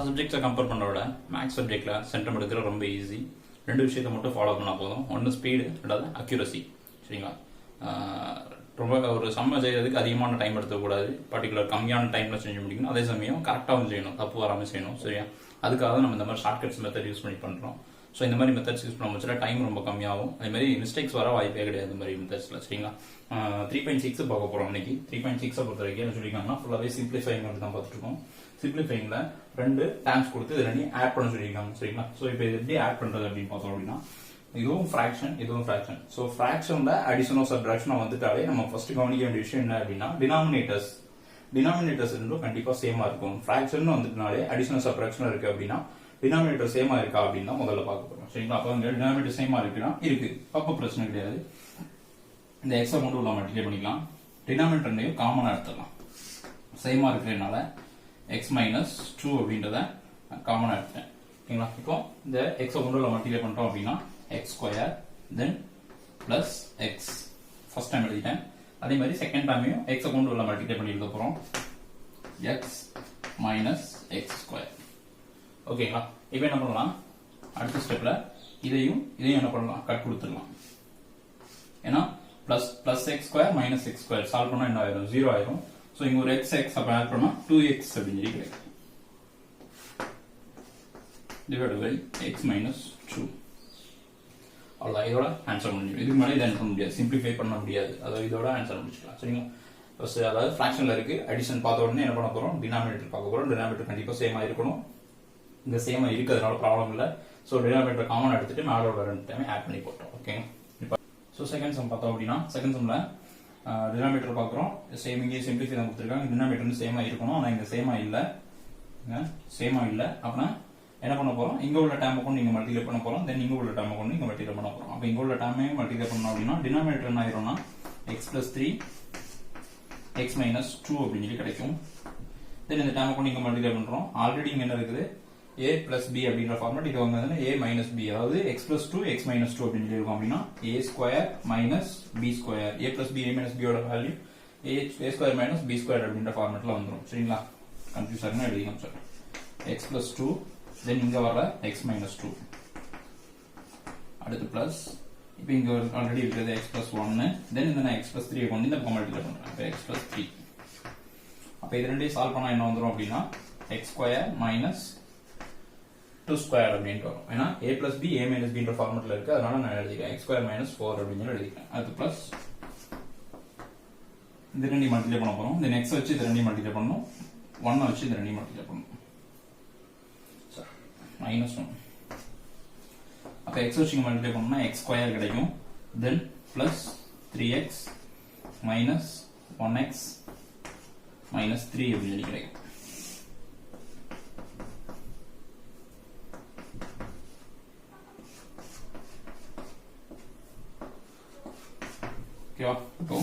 சப்ஜெக்ட்ஸை compare பண்ண விட maths சப்ஜெக்டில் சென்டம் எடுக்கிற ரொம்ப ஈஸி. ரெண்டு விஷயத்தை மட்டும் ஃபாலோ பண்ணால் போதும். ஒன்று ஸ்பீடு, ரெண்டாவது அக்யூரசி. சரிங்களா? ரொம்ப ஒரு சம்ம செய்யறதுக்கு அதிகமான டைம் எடுத்துக்கூடாது. பர்டிகுலர் கம்மியான டைமில் செஞ்சு முடிக்கணும். அதே சமயம் கரெக்டாகவும் செய்யணும், தப்பு வராமல் செய்யணும். சரியா? அதுக்காக தான் நம்ம இந்த மாதிரி ஷார்ட்கட்ஸ் மெத்தட் யூஸ் பண்ணி பண்ணுறோம். ஸோ இந்த மாதிரி மெத்தட்ஸ் யூஸ் பண்ண முடிச்சா டைம் ரொம்ப கம்மியாகும். அதே மாதிரி மிஸ்டேக்ஸ் வர வாய்ப்பே கிடையாது இந்த மாதிரி மெத்தட்ஸில். சரிங்களா? 3.6 பார்க்க போகிறோம் இன்னைக்கு. 3.6 பொறுத்த வரைக்கும் என்ன சொல்லியிருக்காங்கன்னா ஃபுல்லாகவே சிம்பிளிஃபைங் தான் பார்த்துட்டு இருக்கோம். சிம்பிளிஃபைங்ல 2 டேர்ம்ஸ் கொடுத்து இது ரெண்டையும் ஆட் பண்ண சொல்லியிருக்காங்க. சரிங்களா? ஸோ இப்போ இது எப்படி ஆட் பண்றது அப்படின்னு பார்த்தோம் அப்படின்னா, இதுவும் ஃபிராக்ஷன், இதுவும் ஃபிராக்ஷன். ஸோ ஃபிராக்ஷன்ல அடிஷனோ சப்ட்ராக்ஷனோ வந்துட்டாலே நம்ம ஃபர்ஸ்ட் கவனிக்க வேண்டிய விஷயம் என்ன அப்படின்னா, டினாமினேட்டர்ஸ் ரெண்டும் கண்டிப்பா சேமா இருக்கும். ஃபிராக்ஷன் வந்துட்டுனாலே அடிஷனோ சப்ட்ராக்ஷன் இருக்கு அப்படின்னா டினாமினேட்டர் சேமா இருக்கா அப்படின்னு தான் முதல்ல பார்க்க போறோம். சரிங்களா? அப்போ வந்து டினாமினேட்டர் சேமா இருக்குன்னா இருக்கு, அப்போ பிரச்சனை கிடையாது. இந்த எக்ஸை மட்டும் உள்ள மல்டிப்ளை பண்ணிக்கலாம். டினாமினேட்டர்னையும் காமனா எடுத்துடலாம். சேமா இருக்கிறதுனால x மைனஸ் 2 அப்படின்றத காமனா எடுத்துட்டேன். ஓகேங்களா? இப்போ இந்த எக்ஸை கொண்டு மல்டிப்ளை பண்றோம் அப்படின்னா எக்ஸ் ஸ்கொயர் தென் பிளஸ் எக்ஸ் ஃபர்ஸ்ட் டைம் எழுதிட்டேன். அதே மாதிரி செகண்ட் டைமையும் எக்ஸை கொண்டு உள்ள மல்டிப்ளை பண்ணி எழுத போறோம். X minus X square. ஓகேங்களா? இப்போ என்ன பண்ணலாம், அடுத்த ஸ்டெப்ல இதையும் என்ன பண்ணலாம், கட் கொடுத்துடலாம். ஏன்னா plus plus X square minus X square solve பண்ணா என்ன ஆயிரும், 0 ஆயிரும். சோ இங்க ஒரு x அப்ப ஆட் பண்ணா 2x அப்படின்னு சொல்லி கிடைக்கும். divided by x minus 2. அவ்வளவுதான், இதோட ஆன்சர் முடிஞ்சிடும். இதுக்கு மேலே இதை பண்ண முடியாது, சிம்பிளிஃபை பண்ண முடியாது. அதாவது இதோட ஆன்சர் முடிச்சுக்கலாம். சரிங்களா? ஃபர்ஸ்ட் அதாவது ஃபிராக்ஷன்ல இருக்கு, அடிஷன் பார்த்த உடனே என்ன பண்ண போறோம், டினாமினேட்டர் பார்க்க போறோம். டினாமினேட்டர் கண்டிப்பா சேமா இருக்கணும். இந்த சேமா இருக்கிறதுனால ப்ராப்ளம் இல்லை. ஸோ டினாமினேட்டர் காமன் எடுத்துட்டு மேலே உள்ள 2 டைம் ஆட் பண்ணி போட்டோம். ஓகே. இப்போ ஸோ செகண்ட் சம் பார்த்தோம் அப்படின்னா, செகண்ட் சம்ல டினாமினேட்டர் பார்க்குறோம். சேம் இங்கே சிம்பிளிஃபை தான் கொடுத்துருக்காங்க. டினாமினேட்டர் சேமா இருக்கணும், ஆனால் இங்க சேமா இல்லை. அப்படின்னா என்ன பண்ண போறோம், இங்க உள்ள டேர்மை கொண்டு நீங்க மல்டிப்ளை பண்ண போறோம். தென் இங்க உள்ள டேர்மை கொண்டு நீங்க மல்டிப்ளை பண்ண போறோம். அப்ப இங்க உள்ள டேர்மையும் மல்டிப்ளை பண்ணோம் அப்படின்னா டினாமினேட்டர் என்ன ஆயிரும்னா x plus 3 x minus 2 அப்படின்னு சொல்லி கிடைக்கும். தென் இந்த டேர்மை கொண்டு நீங்க மல்டிப்ளை பண்றோம். ஆல்ரெடி இங்க என்ன இருக்குது, a plus b அப்படின்ற ஃபார்மட். இது வந்து a minus b, அதாவது x plus 2 x minus 2 அப்படின்னு சொல்லி இருக்கும். அப்படின்னா a square minus b square, a plus b a minus b ஓட value a square minus b square அப்படின்ற ஃபார்மட்ல வந்துரும். சரிங்களா? கன்ஃபியூஸ் ஆகுனா எழுதிக்கலாம் சார். x plus 2 then இங்க வர x minus 2 அடுத்து பிளஸ், இப்போ இங்க ஆல்ரெடி இருக்குது x plus 1, then இந்த நான் x plus 3 கொண்டு இந்த பக்கம் மல்டிப்ளை பண்றேன். அப்ப x plus 3. அப்ப இது ரெண்டையும் சால்வ் பண்ணா என்ன வந்துரும் அப்படின்னா x square minus 2 square அப்படினு வரும். ஏன்னா a plus b a minus b ன்ற ஃபார்மட்ல இருக்கு, அதனால நான் எழுதிக்கிறேன் x square minus 4 அப்படினு எழுதிக்கிறேன். அடுத்து பிளஸ் இந்த ரெண்டையும் மல்டிப்ளை பண்ண போறோம். இந்த x வச்சு இந்த ரெண்டையும் மல்டிப்ளை பண்ணனும், 1 வச்சு இந்த ரெண்டையும் மல்டிப்ளை பண்ணனும். minus 1. அப்ப x வச்சு மல்டிப்ளை பண்ணா x ஸ்கொயர் கிடைக்கும். then plus 3x minus 1x minus 3 அப்படின்னு கிடைக்கும். ஓகேவா? இப்போ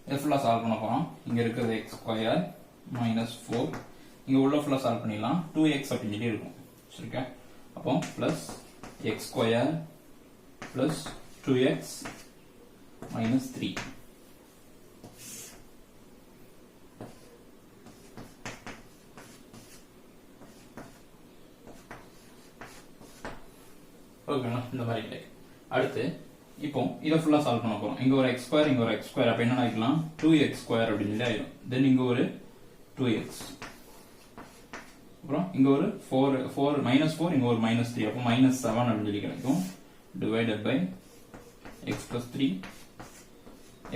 இதை ஃபுல்லா சால்வ் பண்ண போறோம். இங்க இருக்கிறது x ஸ்கொயர் minus 4, இங்க உள்ள ஃபுல்லா சால்வ் பண்ணிடலாம். 2x அப்படின்னு சொல்லி இருக்கும். சரிக்கா? அப்போ plus X square plus 2x minus 3. ஓகேங்களா? இந்த மாதிரி கிடைக்கும். அடுத்து இப்போ இதை ஃபுல்லா சால்வ் பண்ண போறோம். இங்க ஒரு எக்ஸ் ஸ்கொயர், இங்க ஒரு எக்ஸ் ஸ்கொயர். அப்ப என்ன ஆயிக்கலாம், 2x ஸ்கொயர் அப்படின்னு சொல்லி ஆயிடும். தென் இங்க ஒரு 2x, அப்புறம் இங்க ஒரு 4 minus 4, இங்க ஒரு minus 3, அப்போ minus 7 அப்படின்னு சொல்லி கிடைக்கும். divided by x plus 3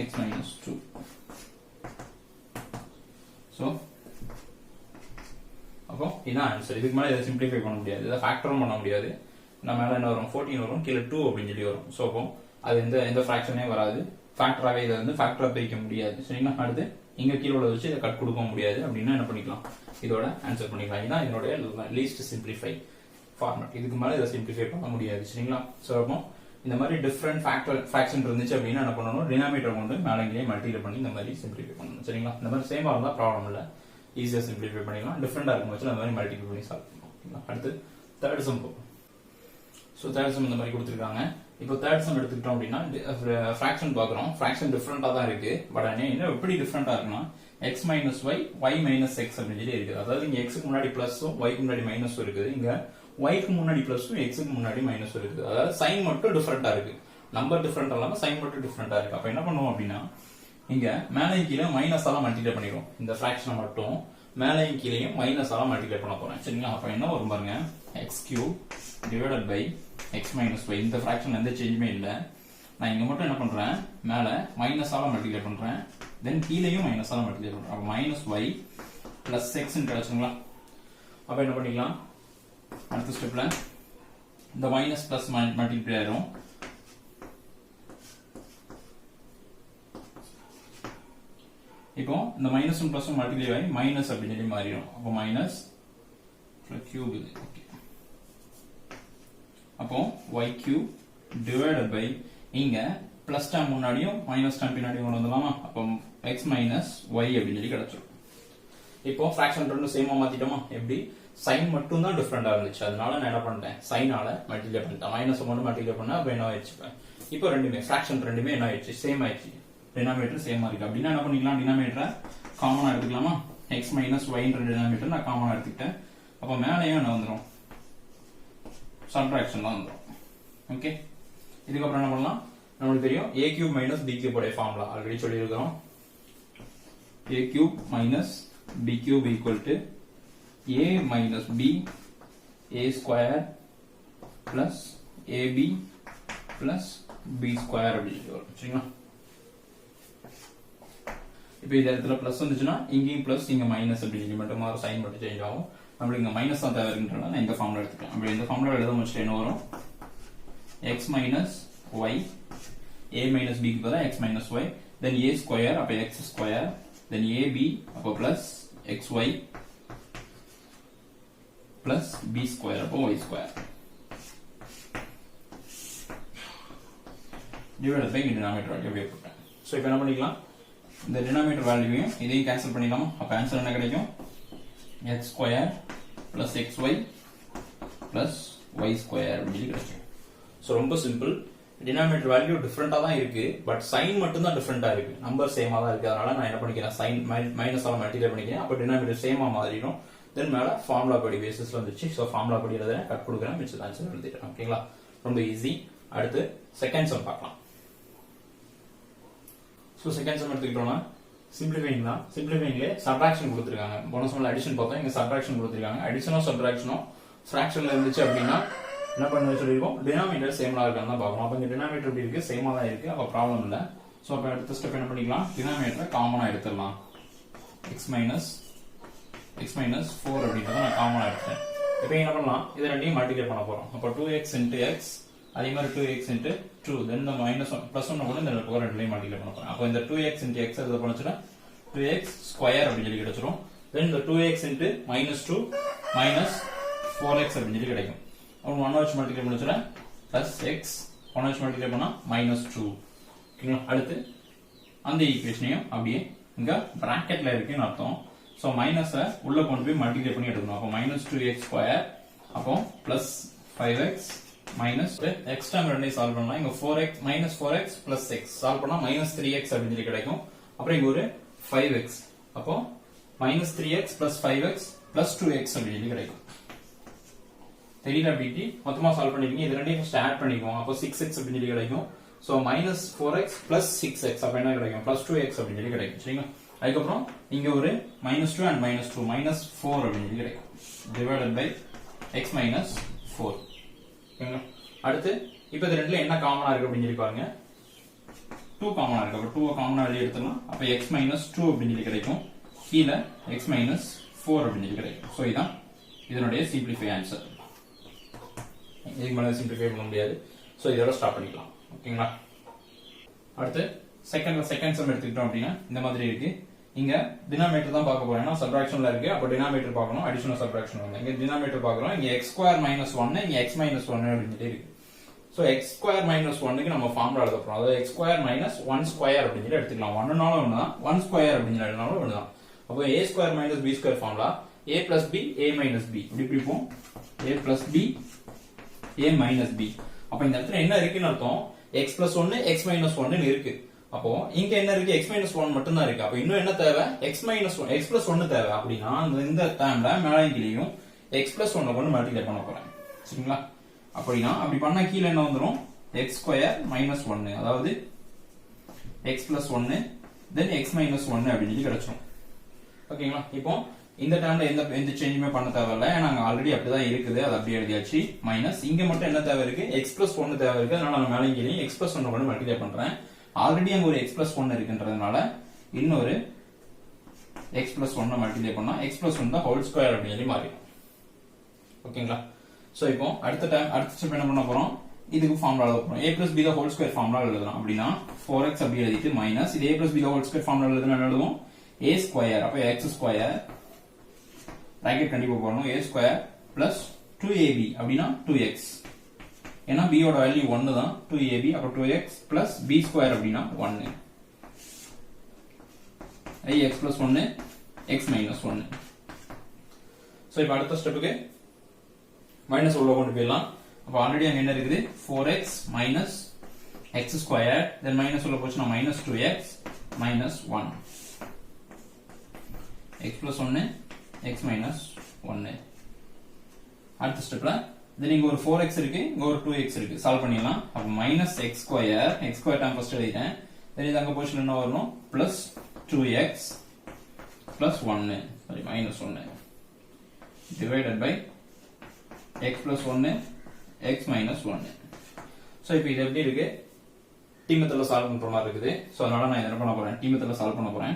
x minus 2. so அப்போ இதான் ஆன்சர். இதுக்கு மேல இதை சிம்பிளிஃபை பண்ண முடியாது, இதை ஃபேக்டரும் பண்ண முடியாது. நம்ம மேல என்ன வரும், 14 வரும், கீழே 2 அப்படின்னு சொல்லி வரும். ஸோ அப்போ அது எந்த ஃபிராக்ஷனே வராது. ஃபேக்டராகவே இதை வந்து ஃபேக்டரா பிரிக்க முடியாது. சரிங்களா? அடுத்து இங்க கீழே உள்ள வச்சு இதை கட் கொடுக்க முடியாது. அப்படின்னா என்ன பண்ணிக்கலாம், இதோட ஆன்சர் பண்ணிக்கலாம். இதுதான் இதனுடைய லீஸ்ட் சிம்பிளிஃபை ஃபார்மட். இதுக்கு மேல இதை சிம்பிளிஃபை பண்ண முடியாது. சரிங்களா? ஸோ அப்போ இந்த மாதிரி டிஃபரெண்ட் ஃபிராக்ஷன் இருந்துச்சு அப்படின்னா என்ன பண்ணணும், டினாமினேட்டர் கொண்டு மேலங்கிலேயே மல்டிப்ளை பண்ணி இந்த மாதிரி சிம்பிளிஃபை பண்ணணும். சரிங்களா? இந்த மாதிரி சேமா இருந்தா ப்ராப்ளம் இல்லை, ஈஸியா சிம்பிளிஃபை பண்ணிக்கலாம். டிஃபரெண்டா இருக்கும் வச்சு அந்த மாதிரி மல்டிப்ளை பண்ணி சால்வ் பண்ணலாம். அடுத்து தேர்ட் சம் போகும். ஸோ தேர்ட் சம் இந்த மாதிரி கொடுத்துருக்காங்க. இப்போ தேர்ட் சம் எடுத்துக்கிட்டோம் அப்படின்னா ஃபிராக்ஷன் பார்க்குறோம். ஃபிராக்ஷன் டிஃப்ரெண்டா தான் இருக்கு. பட் என்ன எப்படி டிஃப்ரெண்டா இருக்குன்னா, x minus y y minus x அப்படின்னு சொல்லி இருக்குது. அதாவது இங்க x க்கு முன்னாடி பிளஸும் y க்கு முன்னாடி மைனஸும் இருக்குது. இங்க y க்கு முன்னாடி பிளஸும் x க்கு முன்னாடி மைனஸும் இருக்குது. அதாவது சைன் மட்டும் டிஃபரெண்டா இருக்கு. நம்பர் டிஃபரெண்ட் இல்லாம சைன் மட்டும் டிஃபரெண்டா இருக்கு. அப்ப என்ன பண்ணுவோம் அப்படின்னா இங்க மேலையும் கீழே மைனஸால மல்டிப்ளை பண்ணிடுவோம். இந்த ஃபிராக்ஷனை மட்டும் மேலையும் கீழையும் மைனஸால மல்டிப்ளை பண்ண போறேன். சரிங்களா? அப்ப என்ன வரும் பாருங்க, x³ divided by x minus y. இந்த ஃபிராக்ஷன் எந்த சேஞ்சுமே இல்ல. நான் இங்க மட்டும் என்ன பண்றேன், மேல மைனஸால மல்டிப்ளை பண்றேன், தென் கீழையும் மைனஸால மல்டிப்ளை பண்றேன். அப்ப மைனஸ் y பிளஸ் x ன்னு கிடைச்சுங்களா? அப்ப என்ன பண்ணிக்கலாம், அடுத்த ஸ்டெப்ல இந்த மைனஸ் பிளஸ் மல்டிப்ளை ஆயிரும். இப்போ இந்த மைனஸும் பிளஸும் மல்டிப்ளை ஆகி மைனஸ் அப்படின்னு சொல்லி மாறிடும். அப்போ மைனஸ் கியூப் இது. ஓகே, அப்போ y³ டிவைடட் பை இங்க பிளஸ் டேம் முன்னாடியும் மைனஸ் டேம் பின்னாடியும் கொண்டு வந்துடலாமா? அப்போ x மைனஸ் y அப்படின்னு சொல்லி கிடைச்சிடும். இப்போ ஃபிராக்ஷன் ரெண்டும் சேமா மாத்திட்டோமா? எப்படி, சைன் மட்டும் தான் டிஃபரெண்டா இருந்துச்சு, அதனால நான் என்ன பண்ணிட்டேன், சைனால மல்டிப்ளை பண்ணிட்டேன். மைனஸ் மட்டும் மல்டிப்ளை பண்ணா அப்ப என்ன ஆயிடுச்சு, இப்போ ரெண்டுமே ஃபிராக்ஷன் ரெண்டுமே என்ன ஆயிடுச்சு, சேம் ஆயிடுச்சு. டினாமினேட்டர் சேமா இருக்கு அப்படின்னா என்ன பண்ணிக்கலாம், டினாமினேட்டரை காமனா எடுத்துக்கலாமா? x மைனஸ் yன்ற டினாமினேட்டர் நான் காமனா எடுத்துக்கிட்டேன். அப்ப மேலேயும் என்ன வந்துடும், சப்ட்ராக்ஷன் தான் வந்துடும். ஓகே, இதுக்கப்புறம் என்ன பண்ணலாம், நமக்கு தெரியும் a³ மைனஸ் b³ உடைய ஃபார்முலா ஆல்ரெடி சொல்லி இருக்கிறோம். a³ minus b³ equal to a minus b a square plus ab plus b square அப்படின்னு வரும். சரிங்களா? இப்போ இந்த இடத்துல பிளஸ் வந்துச்சுன்னா இங்கேயும் பிளஸ் இங்க மைனஸ் அப்படின்னு மட்டும் மாறும், சைன் மட்டும் சேஞ்ச் ஆகும். நம்மளுக்கு இங்க மைனஸ் தான் தேவை இருக்குன்றனால நான் இந்த ஃபார்முலா எடுத்துக்கலாம். அப்படி இந்த ஃபார்முலா எழுத முடிச்சுட்டு என்ன வரும், x minus y a minus b க்கு பதிலா x minus y, then a square அப்ப x ஸ்கொயர், தென் ab அப்ப plus xy plus b square அப்போ y square divided by denominator value அப்படியே போட்டேன். சோ இப்போ என்ன பண்ணிக்கலாம், இந்த டினாமினேட்டர் வேல்யூவையும் இதையும் கேன்சல் பண்ணிடலாமா? அப்ப ஆன்சர் என்ன கிடைக்கும், x square plus xy plus y square அப்படின்னு கிடைக்கும். சோ ரொம்ப சிம்பிள். டினாமினேட்டர் வேல்யூ டிஃபரெண்டா தான் இருக்கு, பட் சைன் மட்டும் தான் டிஃபரெண்டா இருக்கு, நம்பர் சேமா தான் இருக்கு. அதனால நான் என்ன பண்ணிக்கிறேன், சைன் மைனஸால மல்டிப்ளை பண்ணிக்கிறேன். அப்ப டினாமினேட்டர் சேமா மாறிடும். தென் மேல ஃபார்முலா படி பேசிஸ்ல வந்துச்சு. சோ ஃபார்முலா படி எழுதுறேன், கட் கொடுக்குறேன், மிச்ச ஆன்சர் எழுதிட்டேன். ஓகேங்களா? ரொம்ப ஈஸி. அடுத்து செகண்ட் சம் பார்க்கலாம். சோ செகண்ட் சம் எடுத்துக்கிட்டோம்னா சிம்பிளிஃபைங் தான். சிம்பிளிஃபைங்ல சப்ட்ராக்ஷன் கொடுத்திருக்காங்க. போன சம்ல அடிஷன் பார்த்தோம், இங்க சப்ட்ராக்ஷன் கொடுத்திருக்காங்க. அடிஷனோ சப்ட்ராக்ஷனோ ஃபிராக்ஷன்ல இருந்துச்சு அப்படின்னா என்ன பண்ண சொல்லிருக்கோம், டினாமினேட்டர் சேமா இருக்கான்னு தான் பார்க்கணும். அப்ப இங்க டினாமினேட்டர் எப்படி இருக்கு, சேமா தான் இருக்கு, அப்ப ப்ராப்ளம் இல்ல. சோ அப்ப அடுத்த ஸ்டெப் என்ன பண்ணிக்கலாம், டினாமினேட்டரை காமனா எடுத்துடலாம். x மைனஸ் 4 அப்படின்றத நான் காமனா எடுத்தேன். இப்போ என்ன பண்ணலாம், இது ரெண்டையும் மல்டிப்ளை பண்ண போறோம். அப்ப 2x into x அதே மாதிரி 2x into 2, தென் இந்த மைனஸ் பிளஸ் 1 கூட இந்த ரெண்டையும் மல்டிப்ளை பண்ண போறோம். அப்போ இந்த 2x into x எது பண்ணுச்சுன்னா 2x ஸ்கொயர் அப்படின்னு சொல்லி கிடைச்சிரும். தென் இந்த 2x into -2 மைனஸ் 4x அப்படின்னு சொல்லி கிடைக்கும். அப்போ 1 வச்சு மல்டிப்ளை பண்ணுச்சுன்னா பிளஸ் x, 1 வச்சு மல்டிப்ளை பண்ணா -2. ஓகேங்களா? அடுத்து அந்த ஈக்குவேஷனையும் அப்படியே இங்க பிராக்கெட்ல இருக்குன்னு அர்த்தம். சோ மைனஸை உள்ள கொண்டு போய் மல்டிப்ளை பண்ணி எடுக்கணும். அப்போ -2x ஸ்கொயர் அப்போ plus 5x minus x term ரெண்டையும் சால்வ் பண்ணலாம். இங்க 4x minus 4x plus x solve பண்ணா -3x அப்படின்னு சொல்லி கிடைக்கும். அப்புறம் இங்க ஒரு 5x அப்போ -3x plus 5x plus 2x அப்படின்னு சொல்லி கிடைக்கும். தெரியல அப்படின்ட்டு மொத்தமா சால்வ் பண்ணிருக்கீங்க. இது ரெண்டையும் ஃபர்ஸ்ட் ஆட் பண்ணிக்குவோம். அப்போ 6x அப்படின்னு சொல்லி கிடைக்கும். சோ -4x பிளஸ் 6x அப்ப என்ன கிடைக்கும், பிளஸ் 2x அப்படின்னு சொல்லி கிடைக்கும். சரிங்களா? அதுக்கப்புறம் இங்க ஒரு -2 and -2 -4 அப்படின்னு சொல்லி கிடைக்கும். Divided by x minus 4. ஓகேங்களா? அடுத்து இப்போ இது ரெண்டுல என்ன காமனா இருக்கு அப்படின்னு சொல்லி பாருங்க. 2 காமனா இருக்கு. அப்ப 2 காமனா வெளிய எடுத்துடலாம். அப்ப x minus 2 அப்படின்னு சொல்லி கிடைக்கும். கீழ x minus 4 அப்படின்னு சொல்லி கிடைக்கும். சோ இதான் இதனுடைய சிம்பிளிஃபை ஆன்சர். இதுக்கு மேல சிம்பிளிஃபை பண்ண முடியாது. சோ இதோட ஸ்டாப் பண்ணிக்கலாம். ஓகேங்களா? அடுத்து செகண்ட் சம் எடுத்துக்கிட்டோம் அப்படின்னா இந்த மாதிரி இருக்கு. இங்க டினாமினேட்டர் தான் பார்க்க போறோம். ஏன்னா சப்ட்ராக்ஷன்ல இருக்கு. அப்ப டினாமினேட்டர் பார்க்கணும், அடிஷனல் சப்ட்ராக்ஷன் வந்து இங்க டினாமினேட்டர் பார்க்கறோம். இங்க x ஸ்கொயர் -1 இங்க x -1 அப்படின்னு இருக்கு. சோ x ஸ்கொயர் -1க்கு நம்ம ஃபார்முலா எழுத போறோம். அதாவது x ஸ்கொயர் -1 ஸ்கொயர் அப்படின்னு சொல்லி எடுத்துக்கலாம். 1னாலும் ஒண்ணுதான், 1 ஸ்கொயர் அப்படின்னு எழுதினாலும் ஒண்ணுதான். அப்போ a square - b square formula a plus b a minus b இப்படி பிரிப்போம். a plus b a minus b. அப்ப இந்த இடத்துல என்ன இருக்குன்னு அர்த்தம், x plus 1 x minus 1 இருக்கு. அப்போ இங்க என்ன இருக்கு x minus 1 மட்டும் தான் இருக்கு. அப்ப இன்னும் என்ன தேவை x minus 1 x plus 1 தேவை. அப்படின்னா இந்த டேர்ம்ல மேலையும் கீழையும் x plus 1 கொண்டு மல்டிப்ளை பண்ண போறேன். சரிங்களா? அப்படின்னா அப்படி பண்ணா கீழே என்ன வந்துரும் x ஸ்கொயர் minus 1 அதாவது x plus 1 then x minus 1 அப்படின்னு கிடைச்சிரும். ஓகேங்களா? இப்போ இந்த டேர்ம்ல எந்த சேஞ்சுமே பண்ண தேவையில்ல. ஏன்னா அங்க ஆல்ரெடி அப்படிதான் இருக்குது. அது அப்படியே எழுதியாச்சு. மைனஸ் இங்க மட்டும் என்ன தேவை இருக்கு x plus 1 தேவை இருக்கு. அதனால நான் மேலையும் கீழையும் x plus 1 கொண்டு மல்டிப்ளை பண்றேன். ஆல்ரெடி அங்க ஒரு x plus 1 இருக்குன்றதுனால இன்னொரு x plus 1 மல்டிப்ளை பண்ணா x plus 1 தான் ஹோல் ஸ்கொயர் அப்படின்னு மாறிடும். ஓகேங்களா? சோ இப்போ அடுத்த ஸ்டெப் என்ன பண்ண போறோம், இதுக்கு ஃபார்முலா எழுத போறோம். a plus b the whole square formula எழுதலாம். அப்படின்னா 4x அப்படி எழுதிட்டு மைனஸ் இது a plus b the whole square formula எழுதுனா என்ன எழுதுவோம், a ஸ்கொயர் அப்ப x ஸ்கொயர் பிராக்கெட் கண்டிப்பா போடணும், a ஸ்கொயர் பிளஸ் 2ab அப்படின்னா 2x. ஏன்னா b யோட வேல்யூ 1 தான், 2ab அப்ப 2x பிளஸ் b ஸ்கொயர் அப்படின்னா 1. x plus 1 x minus 1. So இப்போ அடுத்த ஸ்டெப்புக்கு மைனஸ் உள்ள கொண்டு போயிடலாம். அப்ப ஆல்ரெடி அங்க என்ன இருக்குது 4x minus x ஸ்கொயர் தென் மைனஸ் உள்ள போச்சுன்னா minus 2x minus 1. x plus 1 x minus 1. அடுத்த ஸ்டெப்ல தென் இங்க ஒரு 4x இருக்கு, இங்க ஒரு 2x இருக்கு. சால்வ் பண்ணிடலாம். அப்ப minus x square time first எழுதிட்டேன். தென் இது அங்க போச்சுன்னா என்ன வரணும் plus 2x plus 1 sorry minus 1 divided by x plus 1 x minus 1. So இப்போ இது எப்படி இருக்கு, t மெத்தட்ல சால்வ் பண்ற மாதிரி இருக்குது. சோ அதனால நான் என்ன பண்ண போறேன், t மெத்தட்ல சால்வ் பண்ண போறேன்.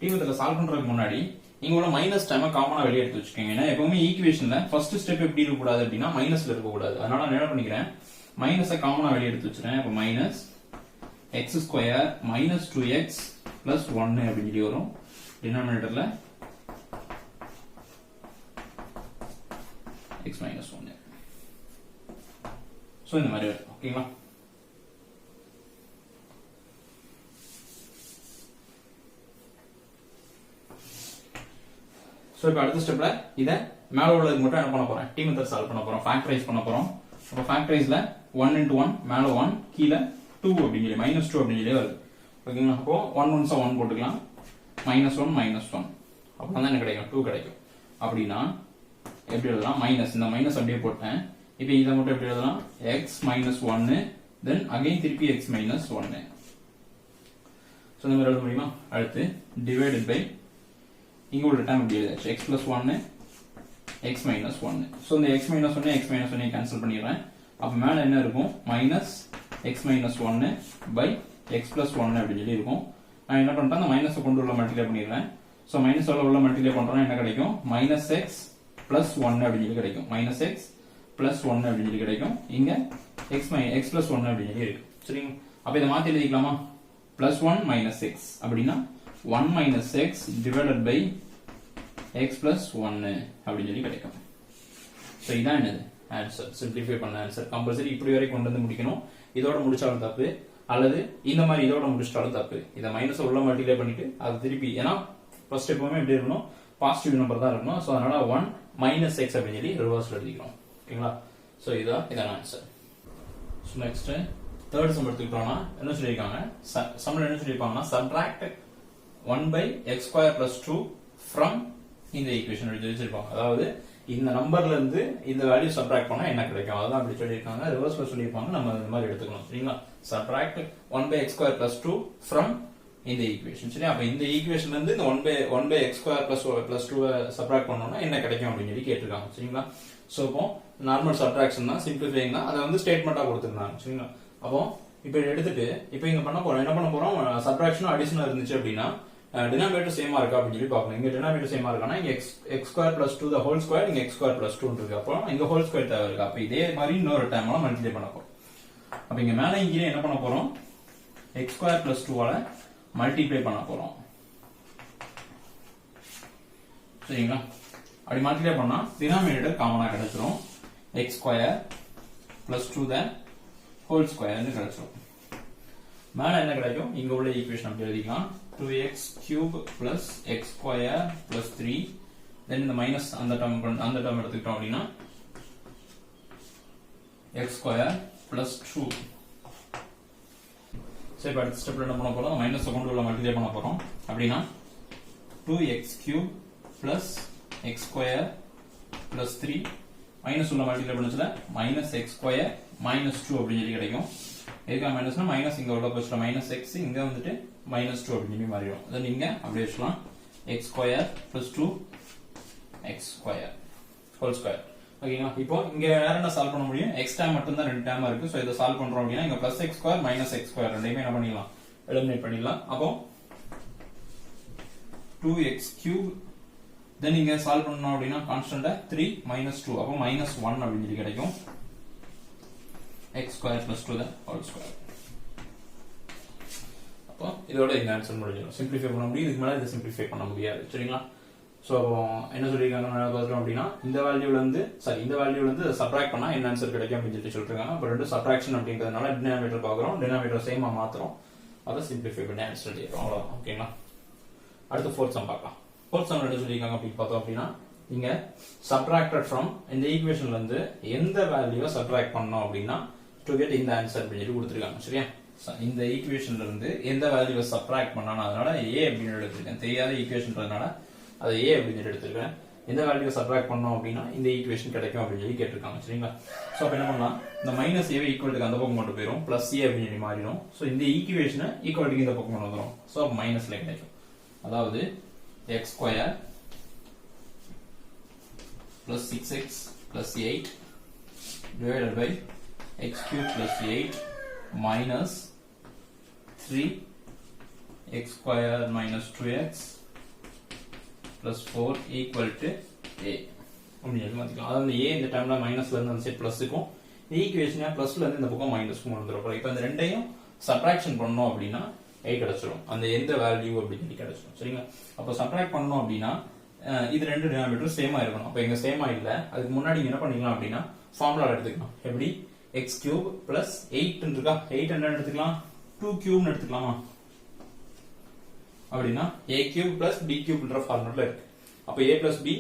t மெத்தட்ல சால்வ் பண்றதுக்கு முன்னாடி இங்க உள்ள மைனஸ் டைமை காமனா வெளிய எடுத்து வச்சுக்கோங்க. ஏன்னா எப்பவுமே ஈக்குவேஷன்ல ஃபர்ஸ்ட் ஸ்டெப் எப்படி இருக்க கூடாது அப்படின்னா மைனஸ்ல இருக்க கூடாது. அதனால நான் என்ன பண்ணிக்கிறேன், மைனஸை காமனா வெளிய எடுத்து வச்சிரேன். அப்ப minus x square minus 2x plus 1 அப்படின்னு சொல்லி வரும். டினாமினேட்டர்ல x minus 1. சோ இந்த மாதிரி வரும். ஓகேங்களா? சோ இப்போ அடுத்த ஸ்டெப்ல இத மேல உள்ளதுக்கு மட்டும் என்ன பண்ண போறேன், t மெத்தட் சால்வ் பண்ண போறோம், ஃபேக்டரைஸ் பண்ண போறோம். அப்ப ஃபேக்டரைஸ்ல 1 into 1 மேல 1 கீழ 2 அப்படின்னு சொல்லி மைனஸ் 2 அப்படின்னு சொல்லி வருது. ஓகேங்களா? அப்போ 1 1 1 போட்டுக்கலாம். மைனஸ் 1 மைனஸ் 1 அப்பதான் என்ன கிடைக்கும் 2 கிடைக்கும். அப்படின்னா எப்படி எழுதலாம், மைனஸ் இந்த மைனஸ் அப்படியே போட்டேன். இப்போ இதை மட்டும் எப்படி எழுதலாம், x minus 1 then again திருப்பி x minus 1. சோ இந்த மாதிரி எழுத முடியுமா? அடுத்து divided by இங்க உள்ள டைம் எப்படி எழுதாச்சு x plus 1 x minus 1. So இந்த x minus 1 x minus 1 cancel பண்ணிடுறேன். அப்ப மேல என்ன இருக்கும், minus x minus 1 by x plus 1 அப்படின்னு சொல்லி இருக்கும். நான் என்ன பண்றேன், அந்த மைனஸ் கொண்டு உள்ள மல்டிப்ளை பண்ணிடுறேன். சோ மைனஸ் உள்ள மல்டிப்ளை பண்றோம்னா என்ன கிடைக்கும், மைனஸ் x plus 1 அப்படின்னு சொல்லி கிடைக்கும். மைனஸ் x plus 1 அப்படின்னு சொல்லி கிடைக்கும். இங்க x plus 1 அப்படின்னு சொல்லி இருக்கு. சரிங்க? அப்ப இதை மாத்தி எழுதிக்கலாமா, plus 1 minus x அப்படின்னா 1 minus x divided by x plus 1 அப்படின்னு சொல்லி கிடைக்கும். சோ இதான் என்னது ஆன்சர், சிம்பிளிஃபை பண்ண ஆன்சர். கம்பல்சரி இப்படி வரை கொண்டு வந்து முடிக்கணும். இதோட முடிச்சாலும் தப்பு, அல்லது இந்த மாதிரி இதோட முடிச்சிட்டாலும் தப்பு. இதை மைனஸ் உள்ள மல்டிப்ளை பண்ணிட்டு அது திருப்பி, ஏன்னா ஃபர்ஸ்ட் எப்பவுமே எப்படி இருக்கணும், பாசிட்டிவ் நம்பர் தான் இருக்கணும். சோ அதனால 1 minus x அப்படின்னு சொல்லி ரிவர்ஸ்ல எழுதிக்கிறோம். ஓகேங்களா? சோ இதான் answer. So next third sum எடுத்துக்கிட்டோம்னா என்ன சொல்லிருக்காங்க, சம்ல என்ன சொல்லிருப்பாங்கன்னா subtract 1 by x square plus 2 from இந்த ஈக்குவேஷன் எழுதி வச்சிருப்பாங்க. அதாவது இந்த நம்பர்ல இருந்து இந்த வேல்யூ சப்ட்ராக்ட் பண்ணா என்ன கிடைக்கும், அதான் அப்படி சொல்லிருக்காங்க. ரிவர்ஸ்ல சொல்லிருப்பாங்க, நம்ம இந்த மாதிரி எடுத்துக்கணும். சரிங்களா? Subtract 1 by x square plus 2 from இந்த ஈக்குவேஷன். சரி, அப்ப இந்த ஈக்குவேஷன்ல இருந்து இந்த 1 by x square plus 2 subtract பண்ணோம்னா என்ன கிடைக்கும் அப்படின்னு சொல்லி கேட்டிருக்காங்க. சரிங்களா? சோ இப்போ நார்மல் சப்ட்ராக்ஷன் தான், சிம்பிளிஃபைங் தான், அதை வந்து ஸ்டேட்மெண்டா கொடுத்திருந்தாங்க. சரிங்களா? அப்போ இப்போ எடுத்துட்டு இப்போ இங்க பண்ண போறோம், என்ன பண்ண போறோம், சப்ட்ராக்ஷன் அடிஷனல் இருந்துச்சு அப்படின்னா டினாமினேட்டர் சேமா இருக்கா அப்படின்னு சொல்லி பார்க்கணும். இங்க டினாமினேட்டர் சேமா இருக்கானா, இங்க x square plus 2 the whole square, இங்க x square plus 2 இருக்கு. அப்போ இங்க ஹோல் ஸ்கொயர் தேவை இருக்கு. அப்ப இதே மாதிரி இன்னொரு டைம்ல மல்டிப்ளை பண்ண போறோம். அப்ப இங்க மேல இங்கே என்ன பண்ண போறோம், x square plus 2 ஆல மல்டிப்ளை பண்ண போறோம். சரிங்களா? அப்படி மல்டிப்ளை பண்ணா டினாமினேட்டர் காமனா கிடைச்சிரும். x square plus 2 the whole square ன்னு கிடைச்சிரும். மேல என்ன கிடைக்கும், இங்க உள்ள ஈக்குவேஷன் அப்படி எழுதிக்கலாம். 2x cube plus x square plus 3 then இந்த மைனஸ் அந்த டேர்ம் எடுத்துக்கிட்டோம் அப்படின்னா x square plus 2. சரி, இப்போ அடுத்த ஸ்டெப்ல என்ன பண்ண போறோம்? மைனஸ் கொண்டு உள்ள மல்டிப்ளை பண்ண போறோம். அப்படினா 2x cube plus x square plus 3 minus உள்ள multiply பண்ணச்சுல minus x square minus 2 அப்படி சொல்லி கிடைக்கும். எதுக்கு மைனஸ்னா மைனஸ் இங்க உள்ள போச்சுல minus x இங்க வந்துட்டு minus 2 அப்படி சொல்லி மாறிடும். அத நீங்க அப்படியே வச்சுக்கலாம். x square plus 2 x square whole square. ஓகேங்களா? இப்போ இங்க வேற என்ன சால்வ் பண்ண முடியும்? x டேர்ம் மட்டும் தான் ரெண்டு டேர்மா இருக்கு. சோ இத சால்வ் பண்றோம் அப்படினா இங்க +x square -x square ரெண்டையுமே என்ன பண்ணிடலாம்? எலிமினேட் பண்ணிடலாம். அப்போ 2x cube தென் இங்க சால்வ் பண்ணனும் அப்படினா கான்ஸ்டன்ட் 3 -2 அப்போ -1 அப்படி சொல்லி கிடைக்கும். x square plus 2 the whole square. அப்போ இதோட இந்த ஆன்சர் முடிஞ்சிடும். சிம்பிளிஃபை பண்ண முடியும். இதுக்கு மேல இத சிம்பிளிஃபை பண்ண முடியாது. சரிங்களா? சோ என்ன சொல்லிருக்காங்க பார்த்தோம் அப்படினா இந்த வேல்யூல இருந்து இந்த வேல்யூல இருந்து சப்ட்ராக்ட் பண்ணா என்ன ஆன்சர் கிடைக்கும் அப்படி சொல்லிருக்காங்க. அப்ப ரெண்டு சப்ட்ராக்ஷன் அப்படிங்கிறதுனால டினாமினேட்டர் பார்க்கறோம். டினாமினேட்டர் சேமா மாத்துறோம். அத சிம்பிளிஃபை பண்ணி ஆன்சர் எழுதிறோம். அவ்வளவுதான். ஓகேங்களா? அடுத்து ஃபோர்த் சம் பார்க்கலாம். ஃபோர்த் சம் என்ன சொல்லிருக்காங்க அப்படி பார்த்தோம் அப்படினா இங்க சப்ட்ராக்டட் ஃப்ரம் இந்த ஈக்குவேஷன்ல இருந்து எந்த வேல்யூவை சப்ட்ராக்ட் பண்ணனும் அப்படினா டு கெட் இந்த ஆன்சர் அப்படி சொல்லி கொடுத்திருக்காங்க. சரியா? இந்த ஈக்குவேஷன்ல இருந்து எந்த வேல்யூவை சப்ட்ராக்ட் பண்ணனும் அதனால a அப்படி எடுத்துட்டேன். தெரியாத ஈக்குவேஷன்றதுனால அதை a அப்படி எடுத்துக்கிறேன். எந்த வேல்யூவை சப்ட்ராக்ட் பண்ணோம் அப்படினா இந்த ஈக்குவேஷன் கிடைக்கும் அப்படி சொல்லி கேட்டிருக்காங்க. சரிங்களா? சோ அப்ப என்ன பண்ணலாம்? இந்த மைனஸ் a ஈக்குவல் டு அந்த பக்கம் கொண்டு போயிரும் பிளஸ் a அப்படி சொல்லி மாறிடும். சோ இந்த ஈக்குவேஷனை ஈக்குவல் டு இந்த பக்கம் கொண்டு வந்துரும். சோ மைனஸ்ல கிடைக்கும். அதாவது x square plus 6x plus 8 divided by x cube plus 8 minus 3 x square minus 2x plus 4 equal to a. அப்படினு மாத்திக்கலாம். அதாவது a இந்த டைம்ல மைனஸ்ல இருந்து அந்த சைடு பிளஸ்க்கும் இந்த ஈக்குவேஷனை பிளஸ்ல இருந்து இந்த பக்கம் மைனஸ்க்கும் கொண்டு வரப்போம். இப்போ இந்த ரெண்டையும் சப்ட்ராக்ஷன் பண்ணோம் அப்படினா a கிடைச்சிரும். அந்த எந்த வேல்யூ அப்படி கிடைச்சிரும். சரிங்களா? அப்ப சப்ட்ராக்ட் பண்ணோம் அப்படினா இது ரெண்டு டினாமினேட்டர் சேமா இருக்கணும். அப்ப எங்க சேமா இல்ல. அதுக்கு முன்னாடி என்ன பண்ணிக்கலாம் அப்படினா ஃபார்முலா எடுத்துக்கலாம். எப்படி? x cube plus 8 இருக்கா? 8 என்ன எடுத்துக்கலாம்? 2 cube னு எடுத்துக்கலாமா? அப்படினா a cube plus b cube ன்ற ஃபார்முலால இருக்கு. அப்ப a plus b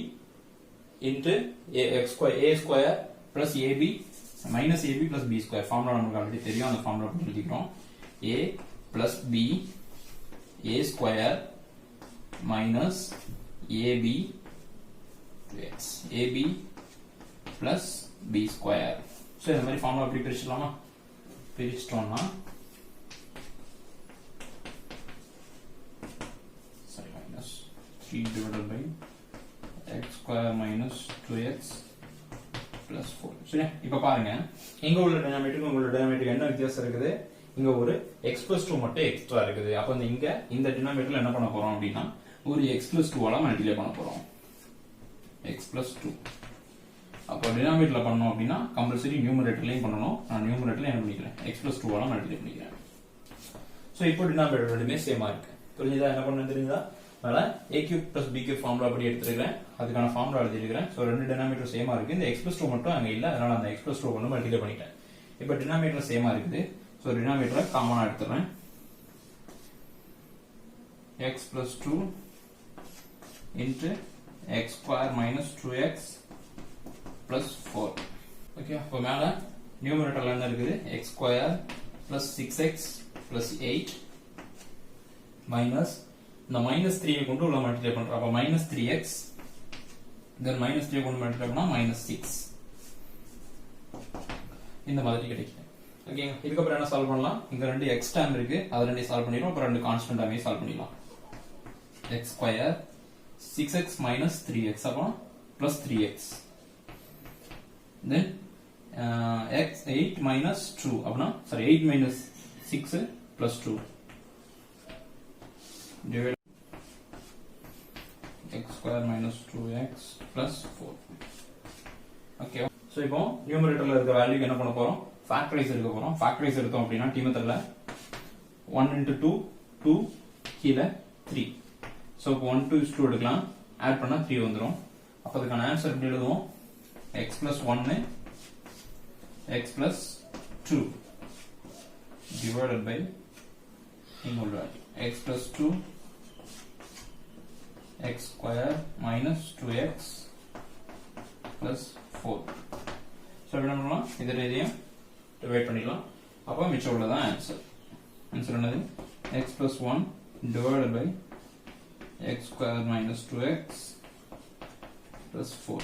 into a square plus ab minus ab plus b square formula நமக்கு ஆல்ரெடி தெரியும். அந்த ஃபார்முலா போட்டு எழுதிக்கிறோம். a plus b a square minus ab 2x ab plus b square. So இந்த மாதிரி ஃபார்முலா எப்படி பிரிச்சலாமா? பிரிச்சிட்டோம்னா minus 3 divided by x square minus 2x plus 4. சரியா? இப்ப பாருங்க இங்க உள்ள டினாமினேட்டருக்கு உங்க டினாமினேட்டருக்கு என்ன வித்தியாசம் இருக்குது? இங்க ஒரு x plus 2 மட்டும் எக்ஸ்ட்ரா இருக்குது. அப்ப இங்க இந்த டினாமினேட்டர்ல என்ன பண்ண போறோம் அப்படினா ஒரு x plus 2 ஆல மல்டிப்ளை பண்ண போறோம். x plus 2. அப்ப டினாமினேட்டர்ல பண்ணோம் அப்படினா கம்பல்சரி நியூமரேட்டர்லயும் பண்ணனும். நான் நியூமரேட்டர்ல என்ன பண்ணிக்கிறேன்? x plus 2 ஆல மல்டிப்ளை பண்ணிக்கிறேன். சோ இப்போ டினாமினேட்டர் ரெண்டுமே சேமா இருக்கு. புரியுதா? என்ன பண்ணனும் தெரியுதா? அதனால a cube plus b cube formula அப்படி எடுத்துக்கிறேன். அதுக்கான ஃபார்முலா எழுதி இருக்கேன். சோ ரெண்டு டினாமினேட்டர் சேமா இருக்கு. இந்த x plus 2 மட்டும் அங்க இல்ல. அதனால அந்த x plus 2 கொண்டு மல்டிப்ளை பண்ணிட்டேன். இப்போ டினாமினேட்டர் சேமா இருக்குது. சோ டினாமினேட்டரை காமனா எடுத்துறேன். x plus 2 into x square minus 2x plus 4. Okay, அப்ப மேல நியூமரேட்டர்ல என்ன இருக்குது? x square plus 6x plus 8 minus இந்த minus 3 கொண்டு உள்ள மல்டிப்ளை பண்றோம். அப்ப minus 3x then minus 3 கொண்டு மல்டிப்ளை பண்ணா minus 6 இந்த மாதிரி கிடைக்கும். ஓகேங்க, இதுக்கு அப்புறம் என்ன சால்வ் பண்ணலாம்? இங்க ரெண்டு x டேர்ம் இருக்கு. அத ரெண்டையும் சால்வ் பண்ணிரோம். அப்புறம் ரெண்டு கான்ஸ்டன்ட் டேர்மையும் சால்வ் பண்ணிடலாம். x square 6x minus 3x அப்போ plus 3x then x 8 minus 2 அப்பனா 8 minus 6 plus 2 divided x square minus 2x plus 4. Okay, so இப்போ நியூமரேட்டர்ல இருக்க வேல்யூக்கு என்ன பண்ண போறோம்? ஃபேக்டரைஸ் எடுக்க போறோம். ஃபேக்டரைஸ் எடுத்தோம் அப்படினா t மெத்தட்ல 1 into 2 2 கீழ 3. சோ இப்போ 1 2 is 2 எடுக்கலாம். ஆட் பண்ணா 3 வந்துரும். அப்ப அதுக்கான ஆன்சர் எப்படி எழுதுவோம்? x plus 1 x plus 2 divided by x plus 2 x square minus 2x plus 4. So என்ன பண்ணலாம், இதையும் டிவைட் பண்ணிடலாம். அப்போ மிச்சம் உள்ளதான் ஆன்சர். ஆன்சர் என்னது, x plus 1 divided by x square minus 2x plus 4.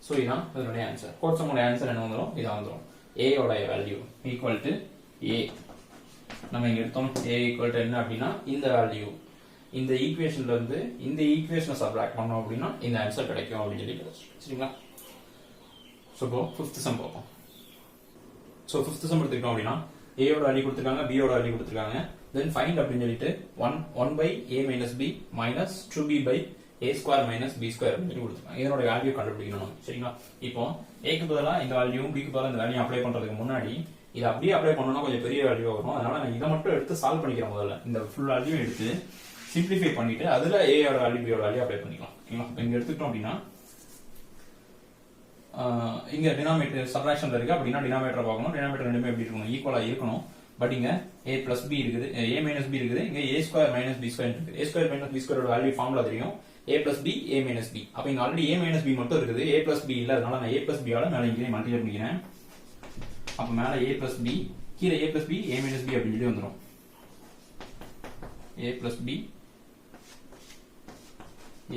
So இதுதான் இதனுடைய ஆன்சர். கோட் சம்மோட ஆன்சர் என்ன வந்துடும், இதான் வந்துடும். a ஓட வேல்யூ ஈக்குவல் டு a. நம்ம இங்க எடுத்தோம் a ஈக்குவல் டு என்ன அப்படின்னா இந்த வேல்யூ, இந்த ஈக்குவேஷன்ல இருந்து இந்த ஈக்குவேஷனை சப்ட்ராக்ட் பண்ணோம் அப்படின்னா இந்த ஆன்சர் கிடைக்கும் அப்படின்னு சொல்லி கிடைச்சிருக்கு. சரிங்களா? ஸோ இப்போ 5th சம் பார்ப்போம். ஸோ 5th சம் எடுத்துக்கிட்டோம் அப்படின்னா a ஓட வேல்யூ கொடுத்துருக்காங்க, b ஓட வேல்யூ கொடுத்துருக்காங்க. தென் ஃபைண்ட் அப்படின்னு சொல்லிட்டு 1 by a minus b minus 2b by a square minus b square அப்படின்னு சொல்லி கொடுத்துருக்காங்க. இதனோட வேல்யூ கண்டுபிடிக்கணும். சரிங்களா? இப்போ a க்கு பதிலா இந்த வேல்யூ, b க்கு பதிலா இந்த வேல்யூ அப்ளை பண்றதுக்கு முன்னாடி இதை அப்படியே அப்ளை பண்ணணும்னா கொஞ்சம் பெரிய வேல்யூ வரும். அதனால நான் இதை மட்டும் எடுத்து சால்வ் பண்ணிக்கிறேன். முதல்ல இந்த ஃபுல் வேல்யூ எடுத்து சிம்பிளிஃபை பண்ணிட்டு அதுல a ஓட வேல்யூ, b ஓட வேல்யூ அப்ளை பண்ணிக்கலாம். ஓகேங்களா? இப்போ இங்க எடுத்துக்கிட்டோம் அப்படின்னா இங்க டினாமினேட்டர் சப்ட்ராக்ஷன்ல இருக்கு அப்படின்னா டினாமினேட்டர் பார்க்கணும். டினாமினேட்டர் ரெண்டுமே எப்படி இருக்கணும், ஈக்குவலா இருக்கணும். பட் இங்க a plus b இருக்குது, a minus b இருக்குது, இங்க a square minus b square இருக்கு. a square minus b square ஓட வேல்யூ ஃபார்முலா தெரியும், a plus b a minus b. அப்ப இங்க ஆல்ரெடி a minus b மட்டும் இருக்குது, a plus b இல்ல. அதனால நான் a plus b ஆல மேல இங்கே மல்டிப்ளை பண்ணிக்கிறேன். அப்ப மேல a plus b, கீழ a plus b a minus b அப்படின்னு சொல்லி வந்துரும். a plus b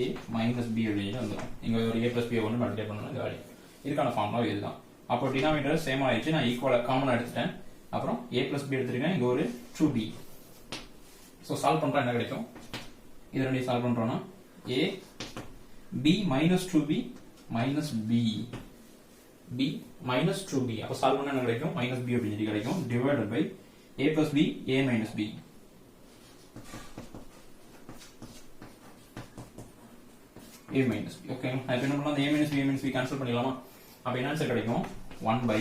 a minus b அப்படின்னு வந்துரும். இங்க ஒரு a plus b ஒன்னு மல்டிப்ளை பண்ணனும். இந்த வேல்யூ இதுக்கான ஃபார்முலா இதுதான். அப்போ டினாமினேட்டர் சேம் ஆயிடுச்சு, நான் ஈக்குவலா காமனா எடுத்துட்டேன். அப்புறம் a plus b எடுத்துருக்கேன், இங்க ஒரு 2b. சோ சால்வ் பண்றா என்ன கிடைக்கும், இது ரெண்டையும் சால்வ் பண்றோம்னா a b minus 2b minus b b minus 2b. அப்ப சால்வ் பண்ணா என்ன கிடைக்கும், minus b அப்படி சொல்லி கிடைக்கும், divided by a plus b a minus b. a minus b. Okay, நான் இப்ப என்ன பண்ணலாம், a minus b கேன்சல் பண்ணிடலாமா? அப்ப என்ன ஆன்சர் கிடைக்கும், 1 by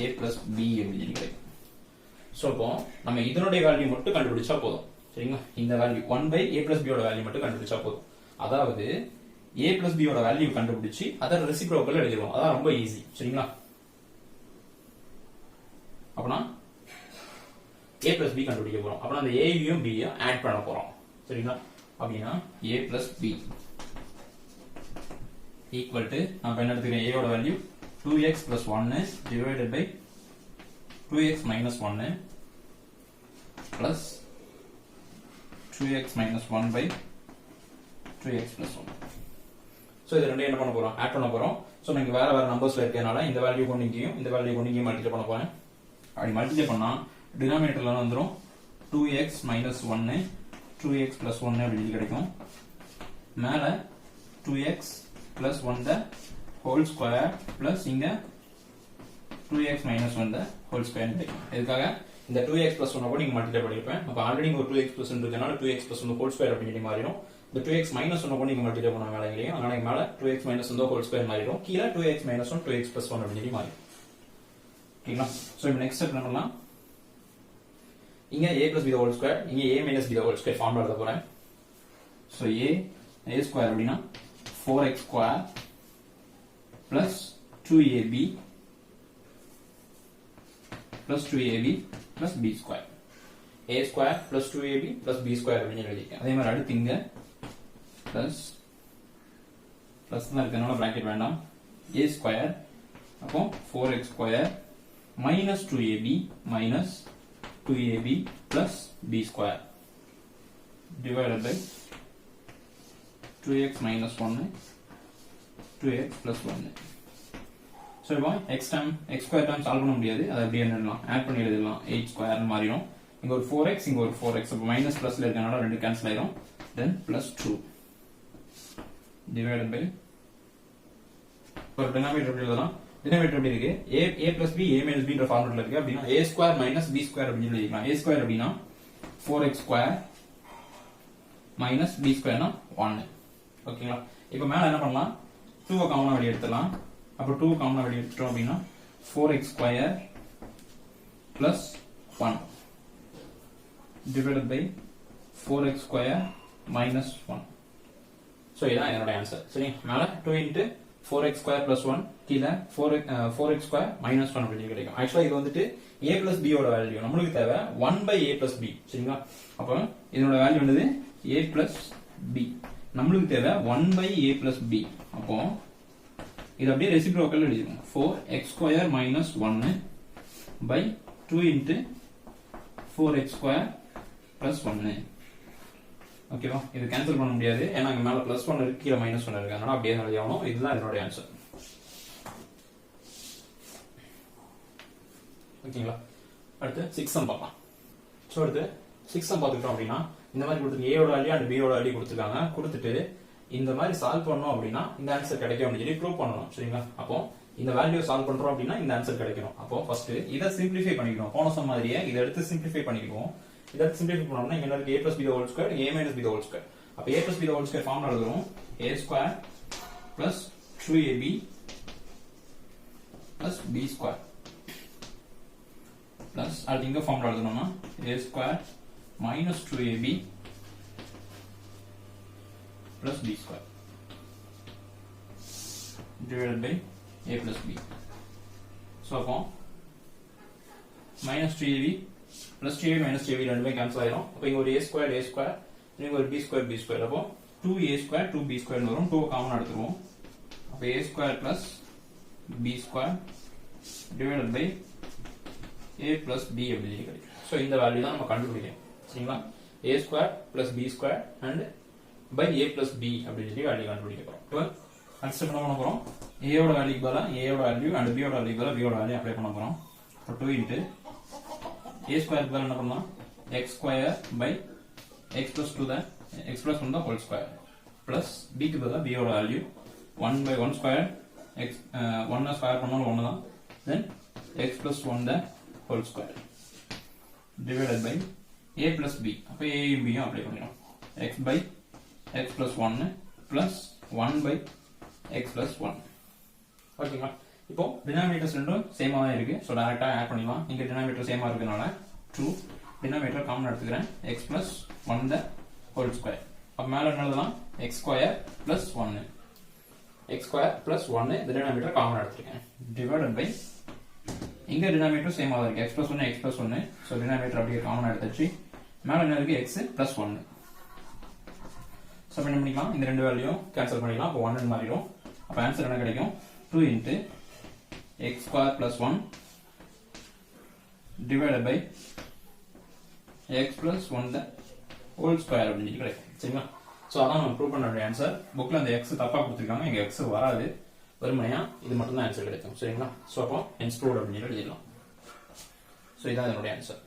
a plus b அப்படி சொல்லி கிடைக்கும். சோ இப்போ நம்ம இதனுடைய வேல்யூ மட்டும் கண்டுபிடிச்சா போதும். சரிங்களா? இந்த value 1 by a plus b ஓட வேல்யூ மட்டும் கண்டுபிடிச்சா போதும். அதாவது a plus b ஓட வேல்யூ கண்டுபிடிச்சு அத ரெசிப்ரோக்கல் எழுதிடுவோம். அதான் ரொம்ப ஈஸி. சரிங்களா? அப்பனா a plus b கண்டுபிடிக்க போறோம். அப்பனா அந்த a யும் b யும் ஆட் பண்ண போறோம். சரிங்களா? அப்படினா a plus b equal to நான் என்ன எடுத்துக்கிறேன், a ஓட value 2x plus 1 divided by 2x minus 1 plus 2x minus 1 by 2x plus 1. So இது ரெண்டையும் என்ன பண்ண போறோம், ஆட் பண்ண போறோம். சோ நீங்க வேற வேற நம்பர்ஸ்ல இருக்கறனால இந்த வேல்யூ கொண்டு இங்கேயும் இந்த வேல்யூ கொண்டு இங்கேயும் மல்டிப்ளை பண்ண போறேன். அப்படி மல்டிப்ளை பண்ணா டினாமினேட்டர்ல வந்துரும் 2x minus 1 2x plus 1 அப்படி கிடைக்கும். மேல 2x plus 1 the whole square plus இங்க 2x minus 1 the whole square கிடைக்கும். இதுக்காக இந்த 2x plus 1 கூட நீங்க மல்டிப்ளை பண்ணிருப்பேன். அப்ப ஆல்ரெடி இங்க ஒரு 2x plus 1 இருக்கனால 2x plus 1 whole square அப்படி மாறிடும். இந்த 2x minus 1 கூட நீங்க மல்டிப்ளை பண்ணா மேல இல்லையா, அதனால இங்க மேல 2x minus 1 whole square மாறிடும். கீழ 2x minus 1 2x plus 1 அப்படி மாறிடும். ஓகேங்களா? சோ இப்போ நெக்ஸ்ட் ஸ்டெப் என்ன பண்ணலாம், இங்க a plus b the whole square, இங்க a minus b the whole square formula எழுத போறேன். சோ a square அப்படினா 4x square plus 2ab plus 2ab plus b square. a square plus 2ab plus b square அப்படின்னு எழுதிருக்கேன். அதே மாதிரி அடுத்து இங்க plus தான் இருக்கனால பிராக்கெட் வேண்டாம், a square அப்போ 4x square minus 2ab minus 2ab plus b square divided by 2x minus 1 2x plus 1. So இப்போ x square term சால்வ் பண்ண முடியாது, அதை அப்படியே எழுதலாம், ஆட் பண்ணி எழுதலாம். 8 ஸ்கொயர் மாறிடும். இங்க ஒரு 4x இங்க ஒரு 4x, அப்ப மைனஸ் பிளஸ்ல இருக்கனால ரெண்டு கேன்சல் ஆயிடும். then plus 2 divided by ஒரு டினாமினேட்டர் எழுதலாம். டினாமினேட்டர் எப்படி இருக்கு, a plus b a minus b ன்ற ஃபார்முலால இருக்கு. அப்படினா a square minus b square அப்படி எழுதிக்கலாம். a square அப்படினா 4x square minus b square னா 1. ஓகேங்களா? இப்போ மேல என்ன பண்ணலாம், 2 காமனா வெளிய எடுத்துடலாம். அப்ப 2 காமனா வெளிய எடுத்துட்டோம் அப்படினா 4x square plus 1 divided by 4x square minus 1. So இதான் என்னோட ஆன்சர். சரி, மேல 2 into 4x square plus 1, கீழ 4x square minus 1 அப்படி கிடைக்கும். ஆக்சுவலா இது வந்துட்டு a plus b ஓட வேல்யூ, நமக்கு தேவை 1 by a plus b. சரிங்களா? அப்ப இதோட வேல்யூ என்னது, a plus b. நமக்கு தேவை 1 by a plus b. அப்போ இது அப்படியே ரெசிப்ரோக்கல் எழுதிக்கணும் 4x square minus 1 by 2 into 4x square plus 1. ஓகேவா? இது கேன்சல் பண்ண முடியாது ஏன்னா இங்க மேல பிளஸ் 1 இருக்கு, கீழே மைனஸ் 1 இருக்கு, அதனால அப்படியே எழுதி ஆகணும். இதுதான் என்னோட ஆன்சர். ஓகேங்களா? அடுத்து 6 சம் பார்க்கலாம். ஸோ அடுத்து 6 சம் பார்த்துக்கிட்டோம் அப்படின்னா இந்த மாதிரி கொடுத்துருக்கு, ஏயோட வேல்யூ அண்ட் பியோட வேல்யூ கொடுத்துருக்காங்க. கொடுத்துட்டு இந்த மாதிரி சால்வ் பண்ணோம் அப்படின்னா இந்த ஆன்சர் கிடைக்கும் அப்படின்னு சொல்லி ப்ரூவ் பண்ணணும். சரிங்களா? அப்போ இந்த வேல்யூ சால்வ் பண்றோம் அப்படின்னா இந்த ஆன்சர் கிடைக்கும். அப்போ ஃபர்ஸ்ட் இதை சிம்பிளிஃபை பண்ணிக்கணும். போன சம் மாதிரியே இதை எடுத்து சிம்பிளிஃபை பண்ணிக்குவோம். இதை சிம்பிளிஃபை பண்ணோம்னா இங்க இருக்கு a plus b the whole square, a minus b the whole square. அப்ப a plus b the whole square formula எழுதுறோம். a square plus 2ab plus b square plus அடுத்து இங்க ஃபார்முலா எழுதணும்னா a square minus 2ab plus b square divided by a plus b. So அப்போ minus 3ab plus 3ab minus 3ab ரெண்டுமே cancel ஆயிரும். அப்போ இங்க ஒரு a square இங்க ஒரு b square. அப்போ 2a square 2b square வரும். 2 காமன் எடுத்துருவோம். அப்போ a square plus b square divided by a plus b அப்படி கிடைக்கும். சோ இந்த வேல்யூ தான் நம்ம கண்டுபிடிக்கணும். சரிங்களா? a square plus b square and by a plus b அப்படி சொல்லி வேல்யூ கண்டுபிடிக்க போறோம். இப்போ அடுத்து என்ன பண்ண போறோம்? a ஓட வேல்யூக்கு பதிலா a ஓட வேல்யூ and b ஓட வேல்யூக்கு பதிலா b ஓட வேல்யூ அப்ளை பண்ண போறோம். அப்ப 2 into a square க்கு பதிலா என்ன பண்ணலாம்? x square by x plus 2 தான் x plus 1 the whole square plus b க்கு பதிலா b ஓட value 1 by 1 square x 1 square பண்ணாலும் 1 தான், then x plus 1 the whole square divided by a plus b. அப்ப a யும் b யும் apply பண்ணிரோம். x by x plus 1 plus 1 by x plus 1. ஓகேங்களா? இப்போ டினாமினேட்டர்ஸ் ரெண்டும் சேமா தான் இருக்கு. சோ டைரக்டா ஆட் பண்ணிடலாம். இங்க டினாமினேட்டர் சேமா இருக்கனால 2 டினாமினேட்டர் காமன் எடுத்துக்கிறேன். x plus 1 the whole square. அப்ப மேல என்ன எழுதலாம்? x square plus 1. x square plus 1 இந்த டினாமினேட்டர் காமன் எடுத்துக்கிறேன். divided by இங்க டினாமினேட்டர் சேமா தான் இருக்கு. x plus 1 x plus 1. So denominator அப்படியே காமன் எடுத்துச்சு. மேல என்ன இருக்கு? x plus 1. சோ என்ன பண்ணிக்கலாம்? இந்த ரெண்டு வேல்யூவும் கேன்சல் பண்ணிடலாம். அப்ப 1 ன்னு மாறிடும். அப்ப ஆன்சர் என்ன கிடைக்கும்? 2 into x square plus 1 divided by x plus 1 the whole square அப்படி கிடைக்கும். சரிங்களா? சோ அதான் நம்ம ப்ரூவ் பண்ண வேண்டிய ஆன்சர். புக்ல அந்த x தப்பா கொடுத்திருக்காங்க. இங்க x வராது. வெறுமனையா இது மட்டும் தான் ஆன்சர் கிடைக்கும். சரிங்களா? சோ அப்போ hence proved அப்படி எழுதிடலாம். சோ இதான் என்னோட ஆன்சர்.